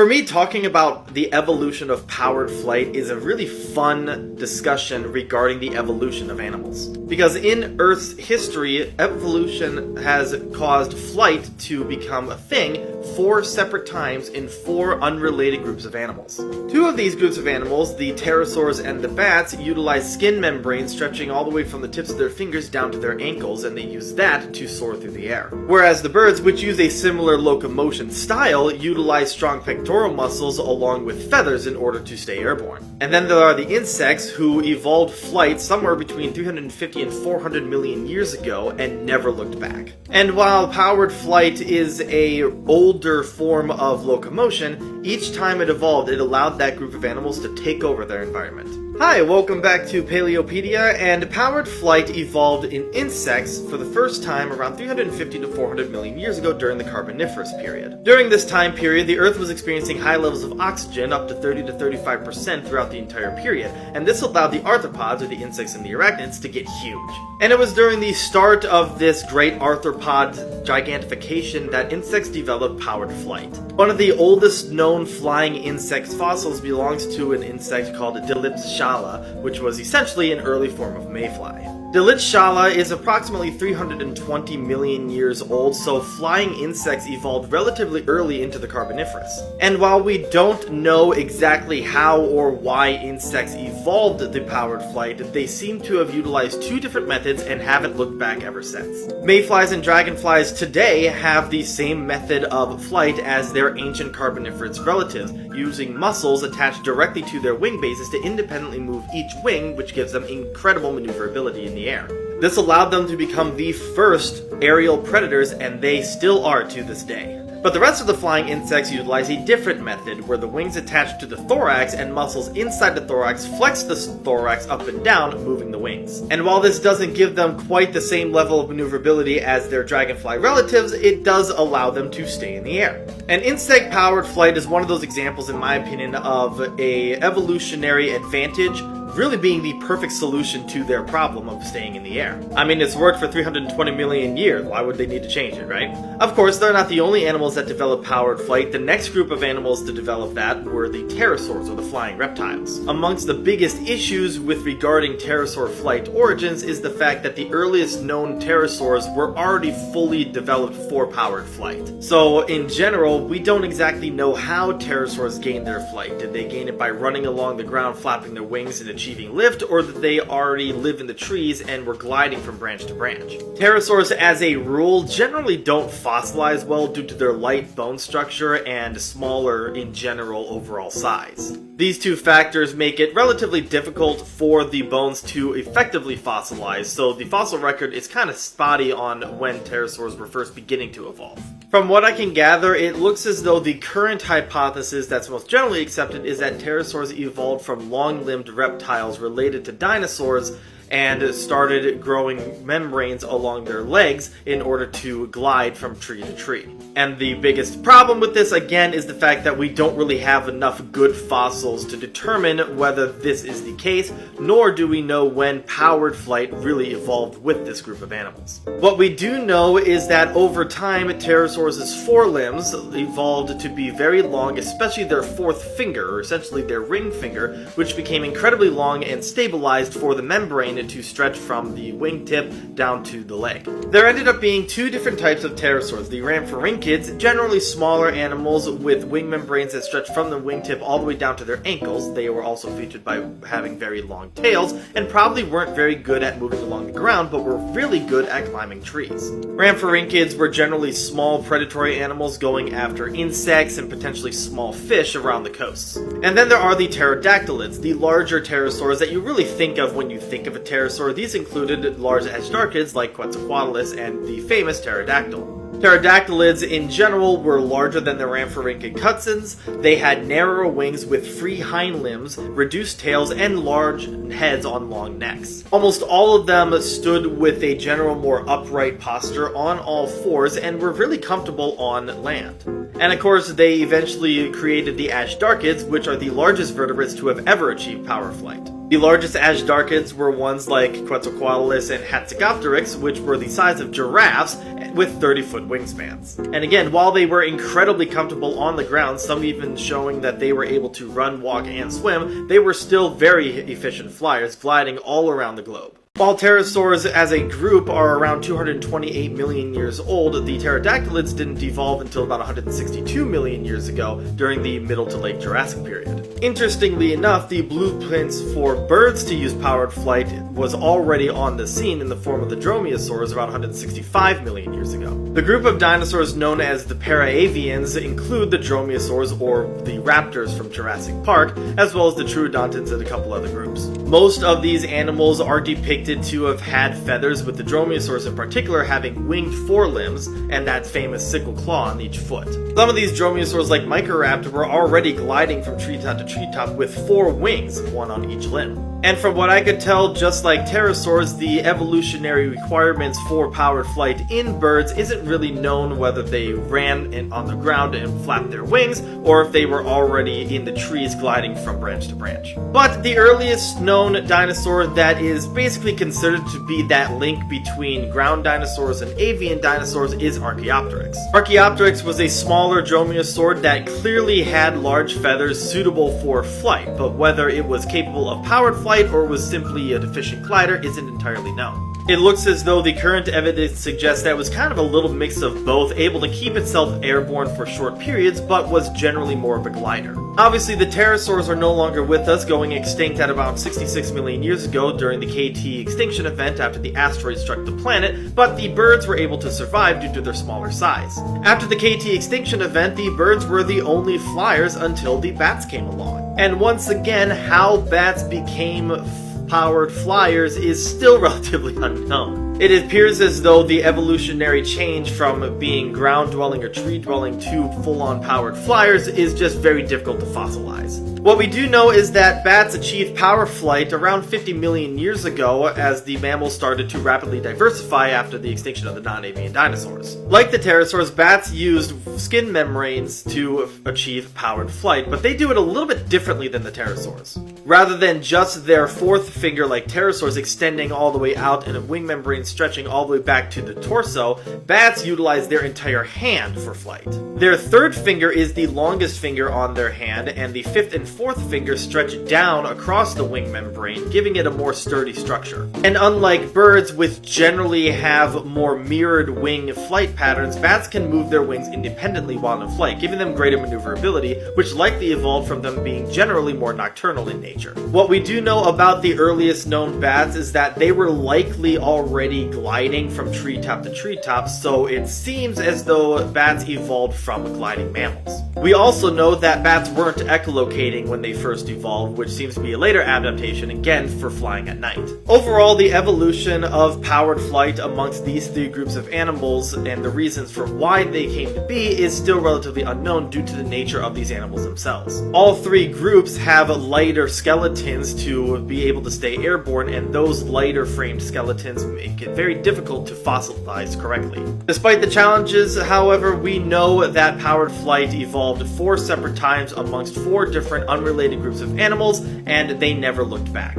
For me, talking about the evolution of powered flight is a really fun discussion regarding the evolution of animals. Because in Earth's history, evolution has caused flight to become a thing 4 separate times in 4 unrelated groups of animals. 2 of these groups of animals, the pterosaurs and the bats, utilize skin membranes stretching all the way from the tips of their fingers down to their ankles, and they use that to soar through the air. Whereas the birds, which use a similar locomotion style, utilize strong pectoral muscles along with feathers in order to stay airborne. And then there are the insects, who evolved flight somewhere between 350 and 400 million years ago and never looked back. And while powered flight is a older form of locomotion, each time it evolved, it allowed that group of animals to take over their environment. Hi, welcome back to Paleopedia, and powered flight evolved in insects for the first time around 350 to 400 million years ago during the Carboniferous period. During this time period, the Earth was experiencing high levels of oxygen, up to 30 to 35% throughout the entire period, and this allowed the arthropods, or the insects and the arachnids, to get huge. And it was during the start of this great arthropod gigantification that insects developed powered flight. One of the oldest known flying insect fossils belongs to an insect called Dilipshala, which was essentially an early form of mayfly. Dilipshala is approximately 320 million years old, so flying insects evolved relatively early into the Carboniferous. And while we don't know exactly how or why insects evolved the powered flight, they seem to have utilized 2 different methods and haven't looked back ever since. Mayflies and dragonflies today have the same method of flight as their ancient Carboniferous relatives, using muscles attached directly to their wing bases to independently move each wing, which gives them incredible maneuverability in the air. This allowed them to become the first aerial predators, and they still are to this day. But the rest of the flying insects utilize a different method, where the wings attach to the thorax and muscles inside the thorax flex the thorax up and down, moving the wings. And while this doesn't give them quite the same level of maneuverability as their dragonfly relatives, it does allow them to stay in the air. And insect-powered flight is one of those examples, in my opinion, of a evolutionary advantage really being the perfect solution to their problem of staying in the air. I mean, it's worked for 320 million years, why would they need to change it, right? Of course, they're not the only animals that developed powered flight. The next group of animals to develop that were the pterosaurs, or the flying reptiles. Amongst the biggest issues with regarding pterosaur flight origins is the fact that the earliest known pterosaurs were already fully developed for powered flight. So, in general, we don't exactly know how pterosaurs gained their flight. Did they gain it by running along the ground, flapping their wings, and achieving lift, or that they already live in the trees and were gliding from branch to branch? Pterosaurs, as a rule, generally don't fossilize well due to their light bone structure and smaller, in general, overall size. These 2 factors make it relatively difficult for the bones to effectively fossilize, so the fossil record is kind of spotty on when pterosaurs were first beginning to evolve. From what I can gather, it looks as though the current hypothesis that's most generally accepted is that pterosaurs evolved from long-limbed reptiles related to dinosaurs and started growing membranes along their legs in order to glide from tree to tree. And the biggest problem with this, again, is the fact that we don't really have enough good fossils to determine whether this is the case, nor do we know when powered flight really evolved with this group of animals. What we do know is that over time, pterosaurs' forelimbs evolved to be very long, especially their 4th finger, or essentially their ring finger, which became incredibly long and stabilized for the membrane to stretch from the wingtip down to the leg. There ended up being 2 different types of pterosaurs. The rhamphorhynchids, generally smaller animals with wing membranes that stretch from the wingtip all the way down to their ankles. They were also featured by having very long tails, and probably weren't very good at moving along the ground, but were really good at climbing trees. Rhamphorhynchids were generally small predatory animals going after insects and potentially small fish around the coasts. And then there are the pterodactylids, the larger pterosaurs that you really think of when you think of a pterosaur. These included large ashdarchids like Quetzalcoatlus and the famous pterodactyl. Pterodactylids in general were larger than the rhamphorhynchid cousins. They had narrower wings with free hind limbs, reduced tails, and large heads on long necks. Almost all of them stood with a general more upright posture on all 4s and were really comfortable on land. And of course, they eventually created the ashdarchids, which are the largest vertebrates to have ever achieved power flight. The largest Azhdarchids were ones like Quetzalcoatlus and Hatzegopteryx, which were the size of giraffes with 30-foot wingspans. And again, while they were incredibly comfortable on the ground, some even showing that they were able to run, walk, and swim, they were still very efficient flyers, gliding all around the globe. While pterosaurs as a group are around 228 million years old, the pterodactylids didn't evolve until about 162 million years ago during the Middle to Late Jurassic period. Interestingly enough, the blueprints for birds to use powered flight was already on the scene in the form of the dromaeosaurs about 165 million years ago. The group of dinosaurs known as the paraavians include the dromaeosaurs or the raptors from Jurassic Park, as well as the troodontans and a couple other groups. Most of these animals are depicted to have had feathers, with the dromaeosaurs in particular having winged forelimbs and that famous sickle claw on each foot. Some of these dromaeosaurs, like Microraptor, were already gliding from treetop to treetop with 4 wings, one on each limb. And from what I could tell, just like pterosaurs, the evolutionary requirements for powered flight in birds isn't really known, whether they ran on the ground and flapped their wings, or if they were already in the trees gliding from branch to branch. But the earliest known dinosaur that is basically considered to be that link between ground dinosaurs and avian dinosaurs is Archaeopteryx. Archaeopteryx was a smaller dromaeosaur that clearly had large feathers suitable for flight, but whether it was capable of powered flight or was simply a deficient glider isn't entirely known. It looks as though the current evidence suggests that it was kind of a little mix of both, able to keep itself airborne for short periods, but was generally more of a glider. Obviously, the pterosaurs are no longer with us, going extinct at about 66 million years ago during the KT extinction event after the asteroid struck the planet, but the birds were able to survive due to their smaller size. After the KT extinction event, the birds were the only flyers until the bats came along. And once again, how bats became powered flyers is still relatively unknown. It appears as though the evolutionary change from being ground-dwelling or tree-dwelling to full-on powered flyers is just very difficult to fossilize. What we do know is that bats achieved power flight around 50 million years ago as the mammals started to rapidly diversify after the extinction of the non-avian dinosaurs. Like the pterosaurs, bats used skin membranes to achieve powered flight, but they do it a little bit differently than the pterosaurs. Rather than just their fourth finger like pterosaurs extending all the way out and a wing membrane stretching all the way back to the torso, bats utilize their entire hand for flight. Their third finger is the longest finger on their hand, and the fifth and fourth finger stretch down across the wing membrane, giving it a more sturdy structure. And unlike birds, which generally have more mirrored wing flight patterns, bats can move their wings independently while in flight, giving them greater maneuverability, which likely evolved from them being generally more nocturnal in nature. What we do know about the earliest known bats is that they were likely already gliding from treetop to treetop, so it seems as though bats evolved from gliding mammals. We also know that bats weren't echolocating when they first evolved, which seems to be a later adaptation, again, for flying at night. Overall, the evolution of powered flight amongst these 3 groups of animals and the reasons for why they came to be is still relatively unknown due to the nature of these animals themselves. All 3 groups have lighter skeletons to be able to stay airborne, and those lighter framed skeletons make it very difficult to fossilize correctly. Despite the challenges, however, we know that powered flight evolved 4 separate times amongst 4 different unrelated groups of animals, and they never looked back.